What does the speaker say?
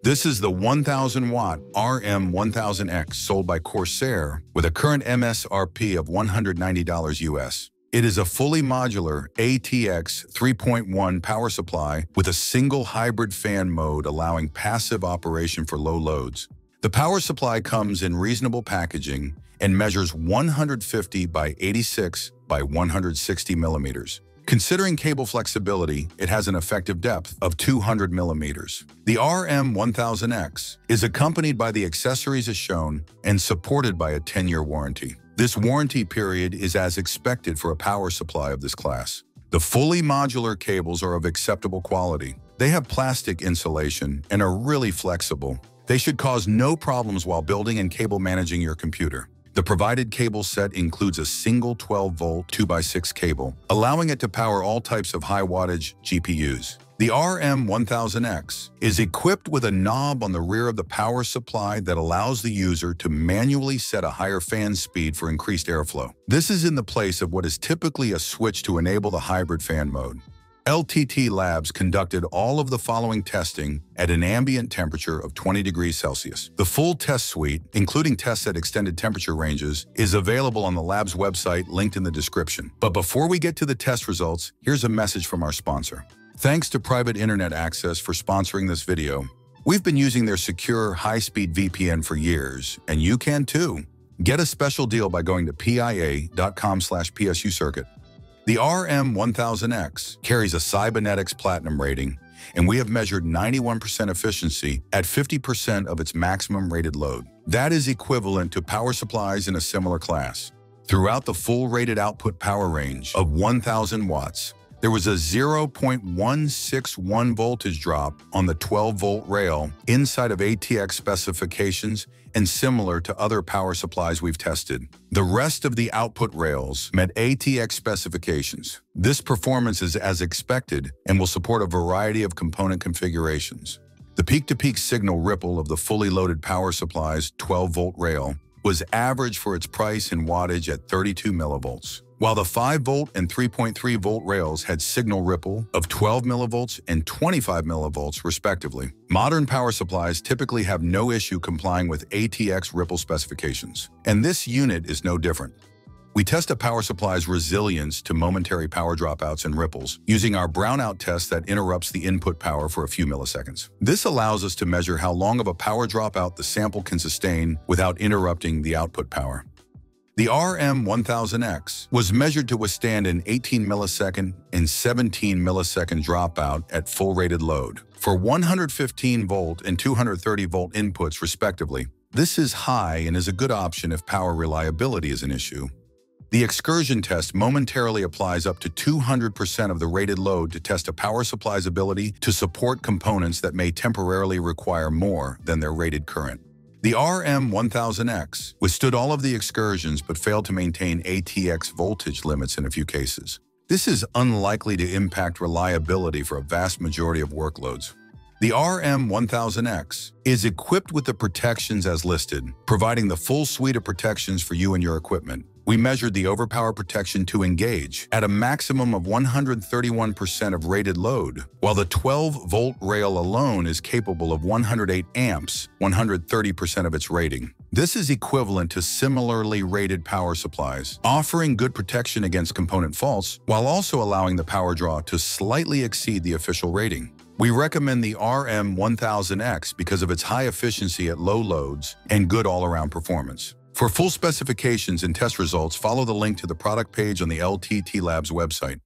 This is the 1000-watt RM1000X sold by Corsair with a current MSRP of $190 US. It is a fully modular ATX 3.1 power supply with a single hybrid fan mode allowing passive operation for low loads. The power supply comes in reasonable packaging and measures 150 by 86 by 160 millimeters. Considering cable flexibility, it has an effective depth of 200 millimeters. The RM1000X is accompanied by the accessories as shown and supported by a 10-year warranty. This warranty period is as expected for a power supply of this class. The fully modular cables are of acceptable quality. They have plastic insulation and are really flexible. They should cause no problems while building and cable managing your computer. The provided cable set includes a single 12-volt 2x6 cable, allowing it to power all types of high-wattage GPUs. The RM1000X is equipped with a knob on the rear of the power supply that allows the user to manually set a higher fan speed for increased airflow. This is in the place of what is typically a switch to enable the hybrid fan mode. LTT Labs conducted all of the following testing at an ambient temperature of 20 degrees Celsius. The full test suite, including tests at extended temperature ranges, is available on the lab's website linked in the description. But before we get to the test results, here's a message from our sponsor. Thanks to Private Internet Access for sponsoring this video. We've been using their secure, high-speed VPN for years, and you can too. Get a special deal by going to PIA.com/PSUcircuit. The RM1000X carries a cybernetics platinum rating, and we have measured 91% efficiency at 50% of its maximum rated load. That is equivalent to power supplies in a similar class. Throughout the full rated output power range of 1000 watts, there was a 0.161 voltage drop on the 12-volt rail inside of ATX specifications and similar to other power supplies we've tested. The rest of the output rails met ATX specifications. This performance is as expected and will support a variety of component configurations. The peak-to-peak signal ripple of the fully loaded power supply's 12-volt rail was average for its price and wattage at 32 millivolts, while the 5-volt and 3.3-volt rails had signal ripple of 12 millivolts and 25 millivolts respectively. Modern power supplies typically have no issue complying with ATX ripple specifications, and this unit is no different. We test a power supply's resilience to momentary power dropouts and ripples using our brownout test that interrupts the input power for a few milliseconds. This allows us to measure how long of a power dropout the sample can sustain without interrupting the output power. The RM1000X was measured to withstand an 18 millisecond and 17 millisecond dropout at full rated load for 115 volt and 230 volt inputs respectively. This is high and is a good option if power reliability is an issue. The Excursion test momentarily applies up to 200% of the rated load to test a power supply's ability to support components that may temporarily require more than their rated current. The RM1000X withstood all of the excursions but failed to maintain ATX voltage limits in a few cases. This is unlikely to impact reliability for a vast majority of workloads. The RM1000X is equipped with the protections as listed, providing the full suite of protections for you and your equipment. We measured the overpower protection to engage at a maximum of 131% of rated load, while the 12-volt rail alone is capable of 108 amps, 130% of its rating. This is equivalent to similarly rated power supplies, offering good protection against component faults while also allowing the power draw to slightly exceed the official rating. We recommend the RM1000X because of its high efficiency at low loads and good all-around performance. For full specifications and test results, follow the link to the product page on the LTT Labs website.